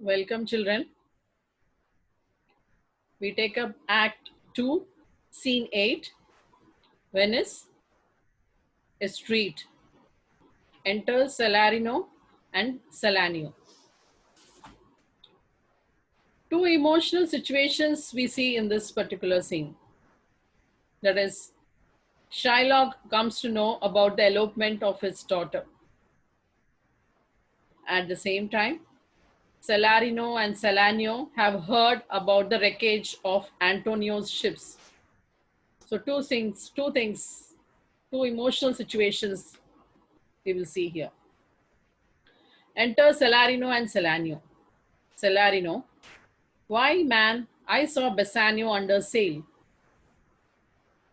Welcome, children. We take up Act 2, Scene 8, Venice, a street. Enter Salarino and Salanio. Two emotional situations we see in this particular scene. That is, Shylock comes to know about the elopement of his daughter. At the same time, Salarino and Salanio have heard about the wreckage of Antonio's ships. So two emotional situations we will see here. Enter Salarino and Salanio. Salarino, why man, I saw Bassanio under sail.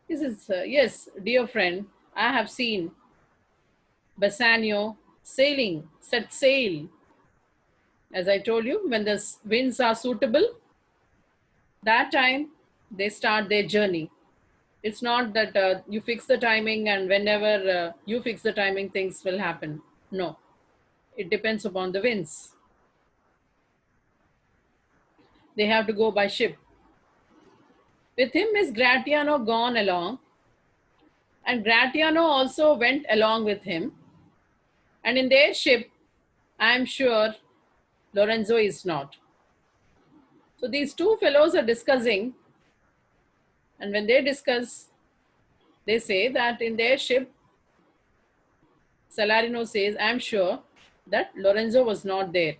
This is, yes, dear friend, I have seen Bassanio sailing, set sail. As I told you, when the winds are suitable, that time they start their journey. It's not that you fix the timing and whenever you fix the timing, things will happen. No, it depends upon the winds. They have to go by ship. With him is Gratiano gone along, and Gratiano also went along with him. And in their ship, I am sure Lorenzo is not. So these two fellows are discussing, and when they discuss, they say that in their ship, Salarino says, I am sure that Lorenzo was not there.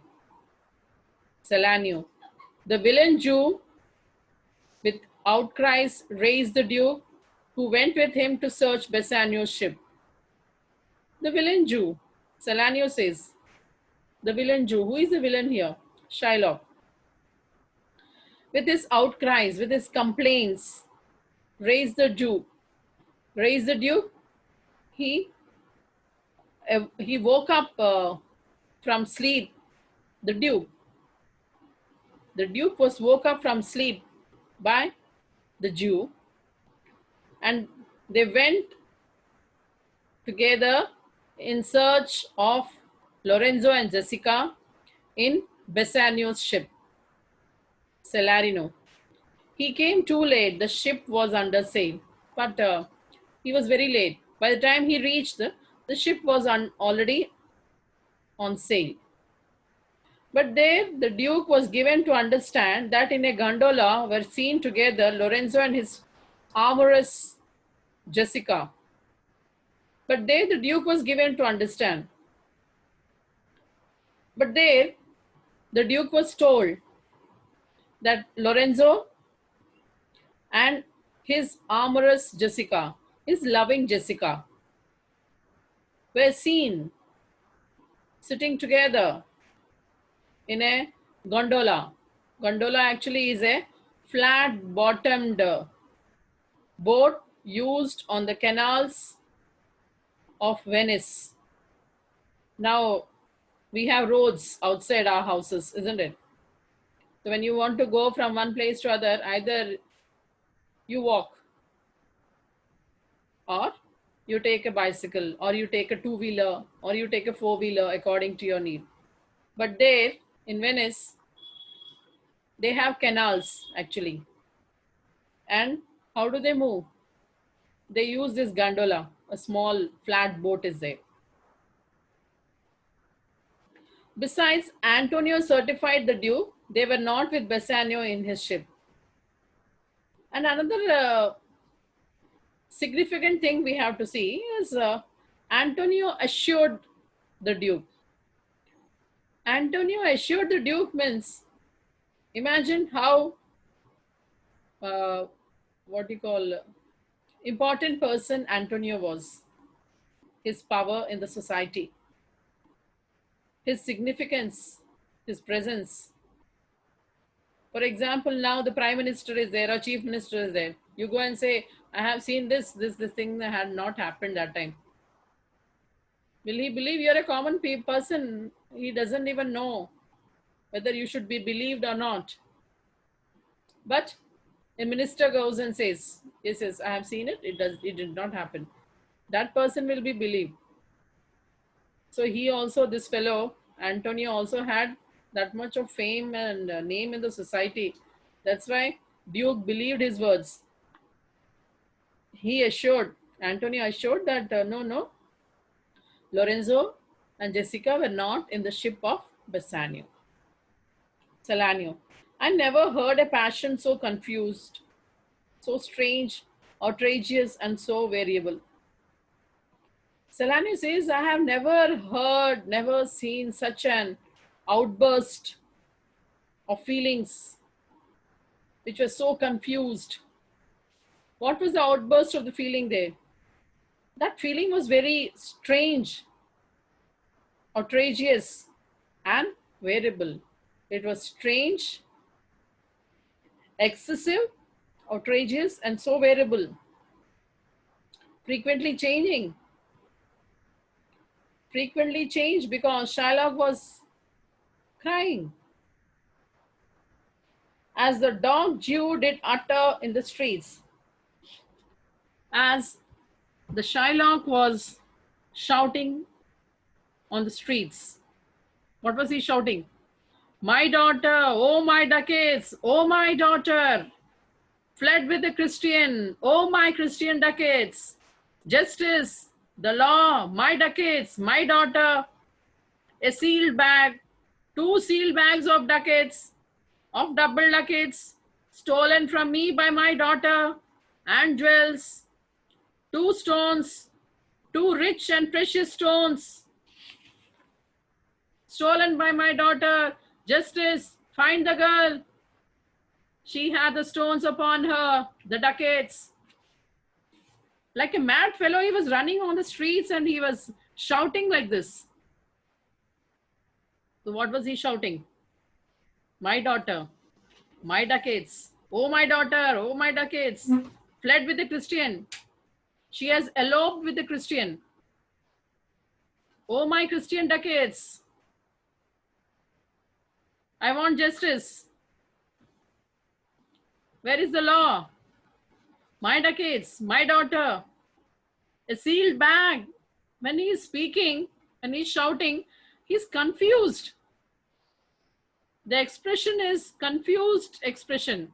Salanio, the villain Jew with outcries raised the Duke, who went with him to search Bassanio's ship. The villain Jew, Salanio says, the villain Jew. Who is the villain here? Shylock. With his outcries, with his complaints, raised the Duke. Raised the Duke. He woke up from sleep. The Duke. The Duke was woke up from sleep by the Jew, and they went together in search of Lorenzo and Jessica in Bassanio's ship, Salarino. He came too late. The ship was under sail, but he was very late. By the time he reached, the ship was already on sail. But there, the Duke was given to understand that in a gondola were seen together Lorenzo and his amorous Jessica. But there, the Duke was given to understand. But there, the Duke was told that Lorenzo and his amorous Jessica, his loving Jessica, were seen sitting together in a gondola. Gondola actually is a flat-bottomed boat used on the canals of Venice. Now, we have roads outside our houses, isn't it? So when you want to go from one place to other, either you walk or you take a bicycle or you take a two-wheeler or you take a four-wheeler according to your need. But there in Venice, they have canals actually. And how do they move? They use this gondola, a small flat boat is there. Besides, Antonio certified the Duke, they were not with Bassanio in his ship. And another significant thing we have to see is Antonio assured the Duke. Antonio assured the Duke means, imagine how, important person Antonio was. His power in the society, his significance, his presence. For example, now the Prime Minister is there, or Chief Minister is there. You go and say, I have seen this thing that had not happened that time. Will he believe? You're a common person. He doesn't even know whether you should be believed or not. But a minister goes and says, yes, I have seen it. It did not happen. That person will be believed. So he also, this fellow, Antonio also had that much of fame and name in the society. That's why Duke believed his words. He assured, Antonio assured that no, no, Lorenzo and Jessica were not in the ship of Bassanio. Salanio. I never heard a passion so confused, so strange, outrageous, and so variable. Salanio says, I have never heard, never seen such an outburst of feelings which were so confused. What was the outburst of the feeling there? That feeling was very strange, outrageous, and variable. It was strange, excessive, outrageous, and so variable, frequently changing. Frequently changed because Shylock was crying. As the dog Jew did utter in the streets, as the Shylock was shouting on the streets. What was he shouting? My daughter, oh my ducats, oh my daughter, fled with the Christian, oh my Christian ducats, justice, the law, my ducats, my daughter, a sealed bag, 2 sealed bags of ducats, of double ducats, stolen from me by my daughter, and jewels, 2 stones, 2 rich and precious stones, stolen by my daughter. Justice, find the girl. She had the stones upon her, the ducats. Like a mad fellow, he was running on the streets and he was shouting like this. So what was he shouting? My daughter, my ducats, oh my daughter, oh my ducats, fled with the Christian. She has eloped with the Christian. Oh my Christian ducats, I want justice. Where is the law? My ducats, my daughter, a sealed bag. When he is speaking, when he's shouting, he's confused. The expression is confused expression.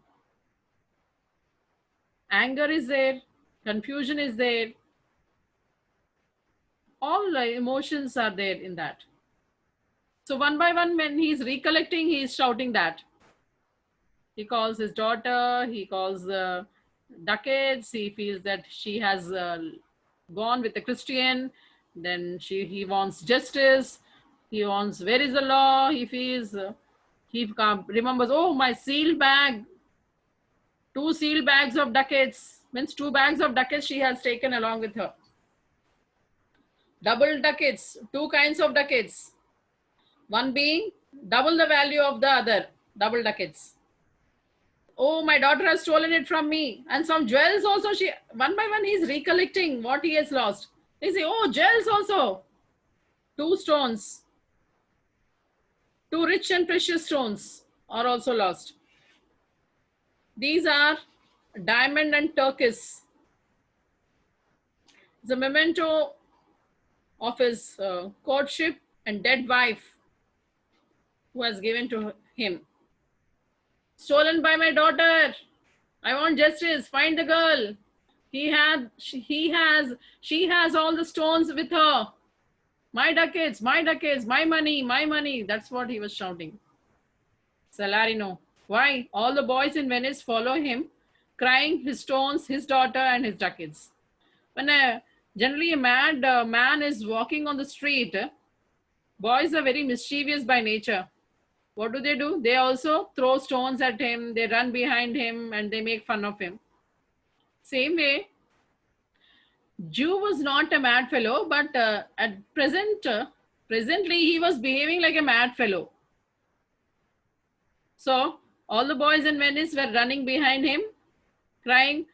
Anger is there, confusion is there. All the emotions are there in that. So one by one, when he's recollecting, he's shouting that. He calls his daughter, he calls ducats, he feels that she has gone with a Christian, then he wants justice, he wants where is the law, he feels, he remembers, oh, my sealed bag, 2 sealed bags of ducats, means 2 bags of ducats she has taken along with her. Double ducats, 2 kinds of ducats, one being double the value of the other, double ducats. Oh, my daughter has stolen it from me. And some jewels also, she one by one he's recollecting what he has lost. They say, oh, jewels also, 2 stones, 2 rich and precious stones are also lost. These are diamond and turquoise. It's a memento of his courtship and dead wife who has given to him. Stolen by my daughter. I want justice. Find the girl. She has all the stones with her. My ducats, my money, my money. That's what he was shouting. Salarino. Why? All the boys in Venice follow him, crying his stones, his daughter, and his ducats. When generally a mad man is walking on the street, boys are very mischievous by nature. What do? They also throw stones at him, they run behind him, and they make fun of him. Same way, Jew was not a mad fellow, but at presently he was behaving like a mad fellow. So all the boys in Venice were running behind him, crying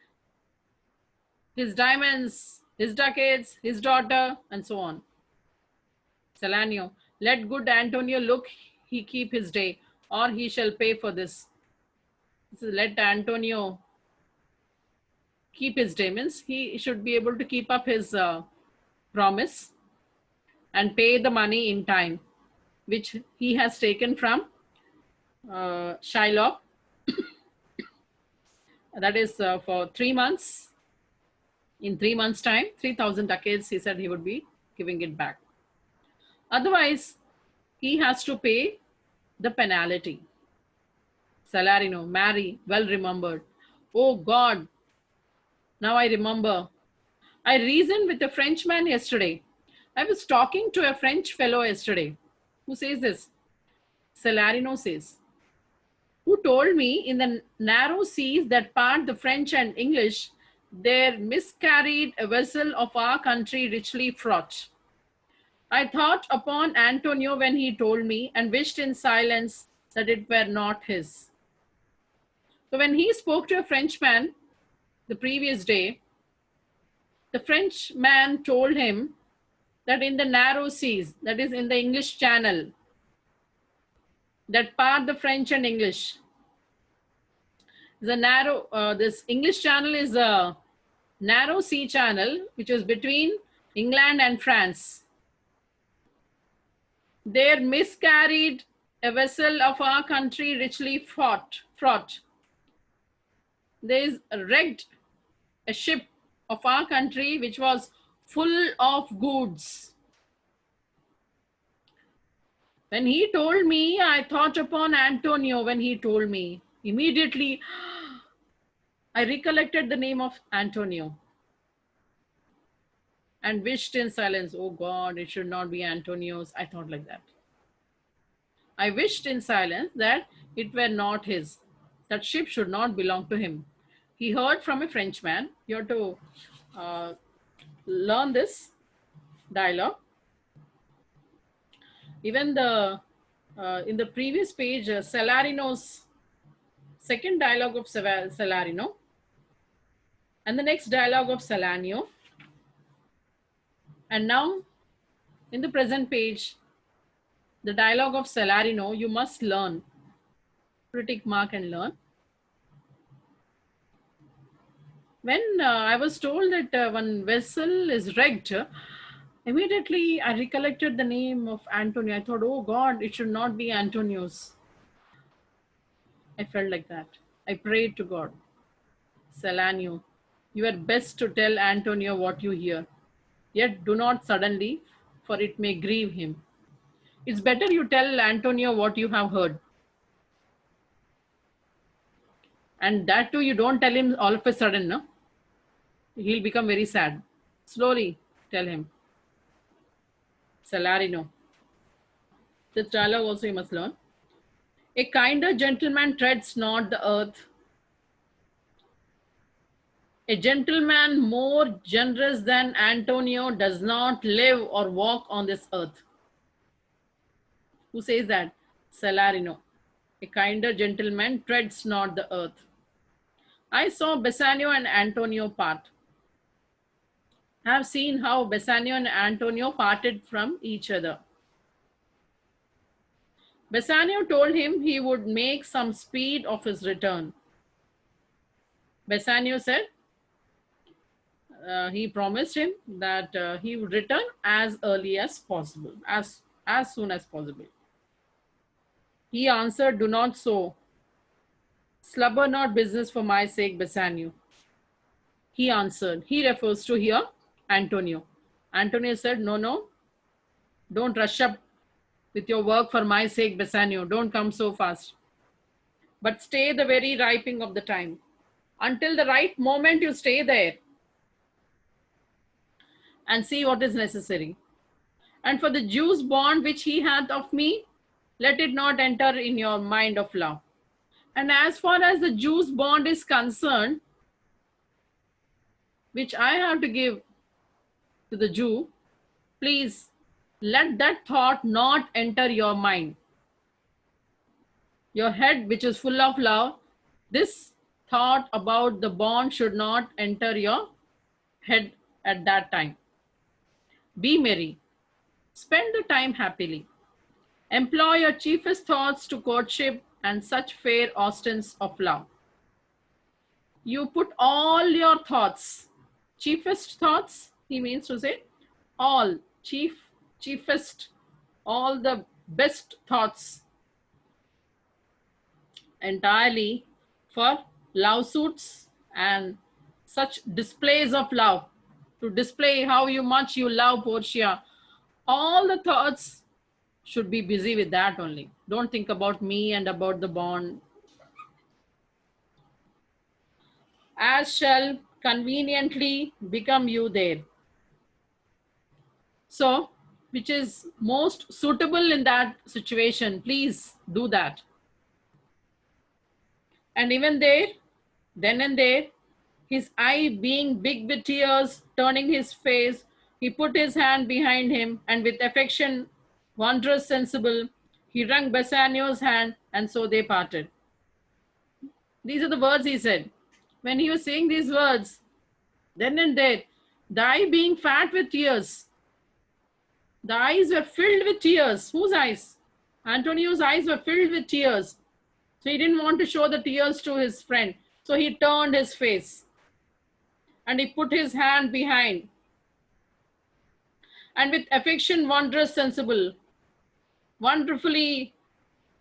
his diamonds, his ducats, his daughter, and so on. Salanio, let good Antonio look, he keep his day, or he shall pay for this. This is let Antonio keep his day, means he should be able to keep up his promise and pay the money in time, which he has taken from Shylock. That is for 3 months. In 3 months' time, 3,000 ducats, he said he would be giving it back. Otherwise, he has to pay the penalty. Salarino, Mary, well remembered. Oh God, now I remember. I reasoned with a Frenchman yesterday. I was talking to a French fellow yesterday. Who says this? Salarino says, who told me in the narrow seas that part the French and English, there miscarried a vessel of our country richly fraught. I thought upon Antonio when he told me and wished in silence that it were not his. So when he spoke to a Frenchman the previous day, the Frenchman told him that in the narrow seas, that is in the English Channel, that part the French and English, the narrow, this English Channel is a narrow sea channel which is between England and France. There miscarried a vessel of our country richly fraught. There is wrecked a ship of our country which was full of goods. When he told me, I thought upon Antonio when he told me. Immediately, I recollected the name of Antonio and wished in silence, oh God, it should not be Antonio's. I thought like that. I wished in silence that it were not his. That ship should not belong to him. He heard from a Frenchman. You have to learn this dialogue. Even the in the previous page, Salarino's second dialogue of Salarino and the next dialogue of Salanio. And now in the present page, the dialogue of Salarino, you must learn. Critic mark and learn. When I was told that one vessel is wrecked, immediately I recollected the name of Antonio. I thought, oh God, it should not be Antonio's. I felt like that. I prayed to God. Salanio, you are best to tell Antonio what you hear. Yet do not suddenly, for it may grieve him. It's better you tell Antonio what you have heard. And that too, you don't tell him all of a sudden, no? He'll become very sad. Slowly tell him. Salarino. This dialogue also you must learn. A kinder gentleman treads not the earth. A gentleman more generous than Antonio does not live or walk on this earth. Who says that? Salarino. A kinder gentleman treads not the earth. I saw Bassanio and Antonio part. I have seen how Bassanio and Antonio parted from each other. Bassanio told him he would make some speed of his return. Bassanio said he promised him that he would return as early as possible, as soon as possible. He answered, do not so. Slubber not business for my sake, Bassanio. He answered, he refers to here Antonio. Antonio said, no, don't rush up with your work for my sake, Bassanio. Don't come so fast. But stay the very ripening of the time. Until the right moment, you stay there and see what is necessary. And for the Jew's bond which he hath of me, let it not enter in your mind of love. And as far as the Jew's bond is concerned, which I have to give to the Jew, please let that thought not enter your mind. Your head, which is full of love, this thought about the bond should not enter your head at that time. Be merry. Spend the time happily. Employ your chiefest thoughts to courtship and such fair ostents of love. You put all your thoughts, chiefest thoughts, he means to say, all, chiefest, all the best thoughts entirely for love suits and such displays of love, to display how much you love Portia. All the thoughts should be busy with that only. Don't think about me and about the bond. As shall conveniently become you there. So, which is most suitable in that situation, please do that. And even there, then and there, his eye being big with tears, turning his face, he put his hand behind him, and with affection wondrous sensible, he wrung Bassanio's hand, and so they parted. These are the words he said. When he was saying these words, then and there, the eye being fat with tears, the eyes were filled with tears. Whose eyes? Antonio's eyes were filled with tears. So he didn't want to show the tears to his friend. So he turned his face and he put his hand behind. And with affection wondrous sensible, wonderfully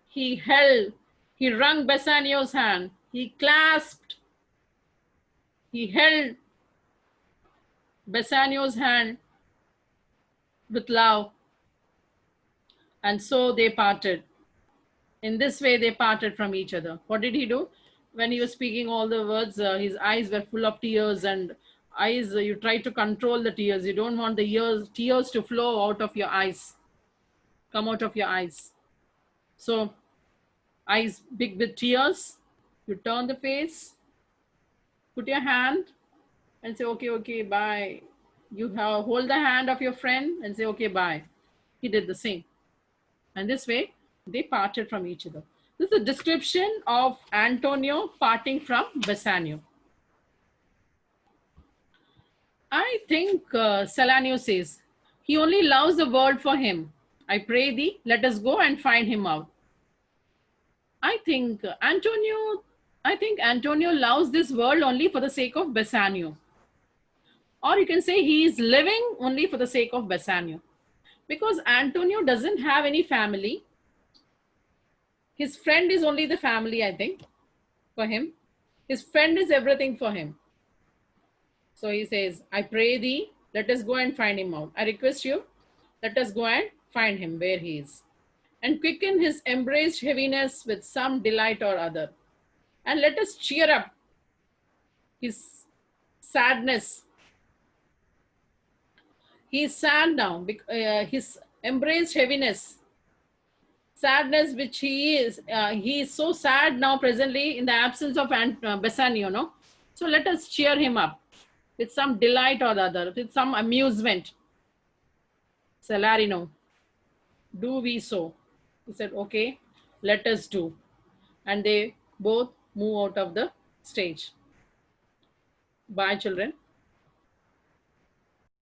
he held, he wrung Bassanio's hand, he clasped, he held Bassanio's hand with love, and so they parted. In this way, they parted from each other. What did he do? When he was speaking all the words, his eyes were full of tears, and eyes, you try to control the tears. You don't want the tears to flow out of your eyes, come out of your eyes. So, eyes big with tears, you turn the face, put your hand, and say, okay, okay, bye. You hold the hand of your friend and say, okay, bye. He did the same. And this way, they parted from each other. This is a description of Antonio parting from Bassanio. I think Salanio says, he only loves the world for him. I pray thee, let us go and find him out. I think Antonio loves this world only for the sake of Bassanio. Or you can say he is living only for the sake of Bassanio. Because Antonio doesn't have any family. His friend is only the family, I think, for him. His friend is everything for him. So he says, I pray thee, let us go and find him out. I request you, let us go and find him where he is. And quicken his embraced heaviness with some delight or other. And let us cheer up his sadness. He is sad now, his embraced heaviness, sadness which he is so sad now presently in the absence of Bassanio, no? So let us cheer him up with some delight or the other, with some amusement. Salarino, do we so? He said, okay, let us do. And they both move out of the stage. Bye, children.